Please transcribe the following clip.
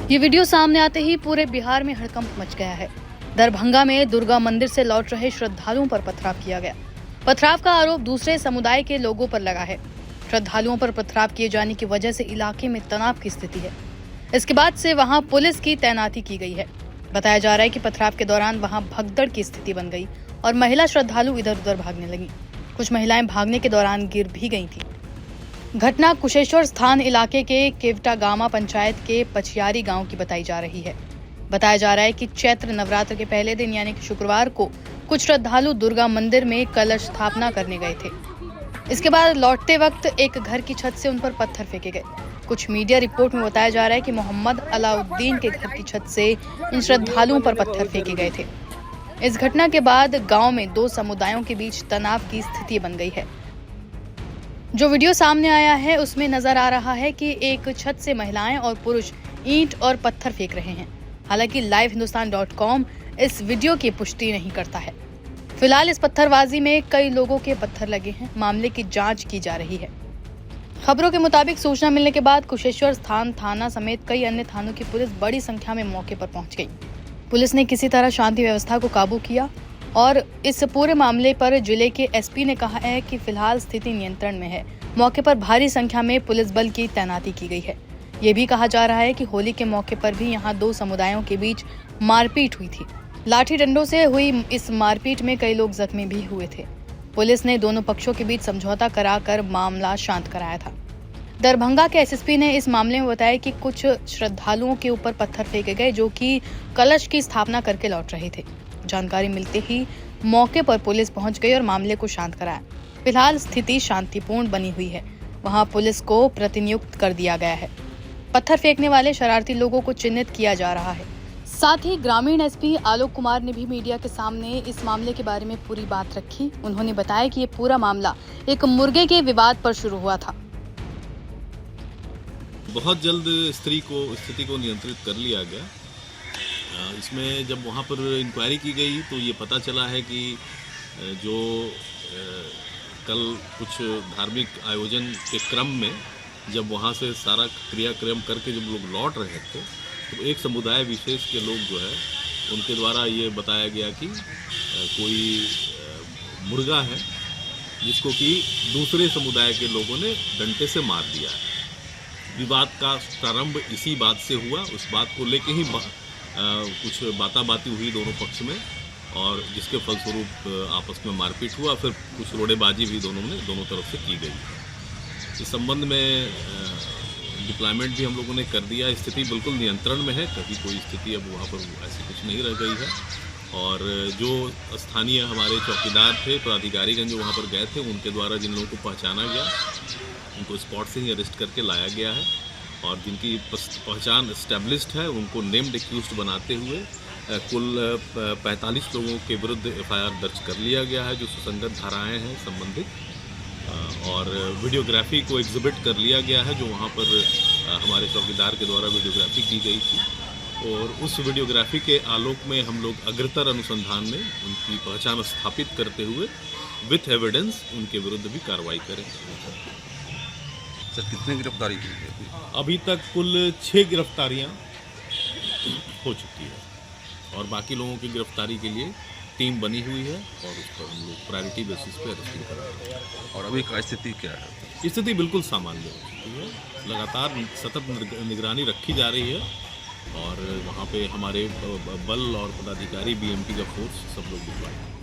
ये वीडियो सामने आते ही पूरे बिहार में हड़कंप मच गया है। दरभंगा में दुर्गा मंदिर से लौट रहे श्रद्धालुओं पर पथराव किया गया। पथराव का आरोप दूसरे समुदाय के लोगों पर लगा है। श्रद्धालुओं पर पथराव किए जाने की वजह से इलाके में तनाव की स्थिति है। इसके बाद से वहां पुलिस की तैनाती की गई है। बताया जा रहा है कि पथराव के दौरान वहां भगदड़ की स्थिति बन गई और महिला श्रद्धालु इधर उधर भागने लगी। कुछ महिलाएं भागने के दौरान गिर भी गई थी। घटना कुशेश्वर स्थान इलाके के केवटा गामा पंचायत के पछियारी गांव की बताई जा रही है। बताया जा रहा है कि चैत्र नवरात्र के पहले दिन यानी कि शुक्रवार को कुछ श्रद्धालु दुर्गा मंदिर में कलश स्थापना करने गए थे। इसके बाद लौटते वक्त एक घर की छत से उन पर पत्थर फेंके गए। कुछ मीडिया रिपोर्ट में बताया जा रहा है कि मोहम्मद अलाउद्दीन के घर की छत से इन श्रद्धालुओं पर पत्थर फेंके गए थे। इस घटना के बाद गांव में दो समुदायों के बीच तनाव की स्थिति बन गई है। जो वीडियो सामने आया है उसमें नजर आ रहा है कि एक छत से महिलाएं और पुरुष ईंट और पत्थर फेंक रहे हैं। हालांकि livehindustanCom इस वीडियो की पुष्टि नहीं करता है। फिलहाल इस पत्थरबाजी में कई लोगों के पत्थर लगे हैं। मामले की जांच की जा रही है। खबरों के मुताबिक सूचना मिलने के बाद कुशेश्वर स्थान थाना समेत कई अन्य थानों की पुलिस बड़ी संख्या में मौके पर पहुंच गई। पुलिस ने किसी तरह शांति व्यवस्था को काबू किया और इस पूरे मामले पर जिले के एसपी ने कहा है कि फिलहाल स्थिति नियंत्रण में है। मौके पर भारी संख्या में पुलिस बल की तैनाती की गई है। ये भी कहा जा रहा है कि होली के मौके पर भी यहां दो समुदायों के बीच मारपीट हुई थी। लाठी डंडों से हुई इस मारपीट में कई लोग जख्मी भी हुए थे। पुलिस ने दोनों पक्षों के बीच समझौता कराकर मामला शांत कराया था। दरभंगा के एसएसपी ने इस मामले में बताया कि कुछ श्रद्धालुओं के ऊपर पत्थर फेंके गए जो कि कलश की स्थापना करके लौट रहे थे। जानकारी मिलते ही मौके पर पुलिस पहुंच गई और मामले को शांत कराया। फिलहाल स्थिति शांतिपूर्ण बनी हुई है। वहां पुलिस को प्रतिनियुक्त कर दिया गया है। पत्थर फेंकने वाले शरारती लोगों को चिन्हित किया जा रहा है। साथ ही ग्रामीण एसपी आलोक कुमार ने भी मीडिया के सामने इस मामले के बारे में पूरी बात रखी। उन्होंने बताया कि ये पूरा मामला एक मुर्गे के विवाद पर शुरू हुआ था। बहुत जल्द स्थिति को नियंत्रित कर लिया गया। इसमें जब वहाँ पर इंक्वायरी की गई तो ये पता चला है कि जो कल कुछ धार्मिक आयोजन के क्रम में जब वहाँ से सारा क्रियाक्रम करके जब लोग लौट रहे थे तो एक समुदाय विशेष के लोग जो है उनके द्वारा ये बताया गया कि कोई मुर्गा है जिसको कि दूसरे समुदाय के लोगों ने डंडे से मार दिया है। विवाद का प्रारंभ इसी बात से हुआ। उस बात को लेके ही कुछ बाताबाती हुई दोनों पक्ष में और जिसके फलस्वरूप आपस में मारपीट हुआ। फिर कुछ रोड़ेबाजी भी दोनों तरफ से की गई। इस संबंध में डिप्लॉयमेंट भी हम लोगों ने कर दिया। स्थिति बिल्कुल नियंत्रण में है। कभी कोई स्थिति अब वहाँ पर ऐसी कुछ नहीं रह गई है। और जो स्थानीय हमारे चौकीदार थे, पदाधिकारीगण जो वहाँ पर गए थे, उनके द्वारा जिन लोगों को पहचाना गया उनको स्पॉट से ही अरेस्ट करके लाया गया है और जिनकी पहचान एस्टेब्लिश्ड है उनको नेम्ड एक्यूज्ड बनाते हुए कुल 45 लोगों के विरुद्ध एफआईआर दर्ज कर लिया गया है जो सुसंगत धाराएं हैं संबंधित। और वीडियोग्राफी को एग्जिबिट कर लिया गया है जो वहाँ पर हमारे चौकीदार के द्वारा वीडियोग्राफी की गई थी। और उस वीडियोग्राफी के आलोक में हम लोग अग्रतर अनुसंधान में उनकी पहचान स्थापित करते हुए विथ एविडेंस उनके विरुद्ध भी कार्रवाई करें। सर कितने गिरफ्तारी की गई? अभी तक कुल 6 गिरफ्तारियां हो चुकी है और बाकी लोगों की गिरफ्तारी के लिए टीम बनी हुई है और उस पर हम लोग प्रायोरिटी बेसिस पे अरेस्टिंग कर रहे हैं। और अभी का स्थिति क्या है? स्थिति बिल्कुल सामान्य हो चुकी है। लगातार सतत निगरानी रखी जा रही है और वहाँ पे हमारे बल और पदाधिकारी बीएमपी का फोर्स सब लोग जुटवाए हैं।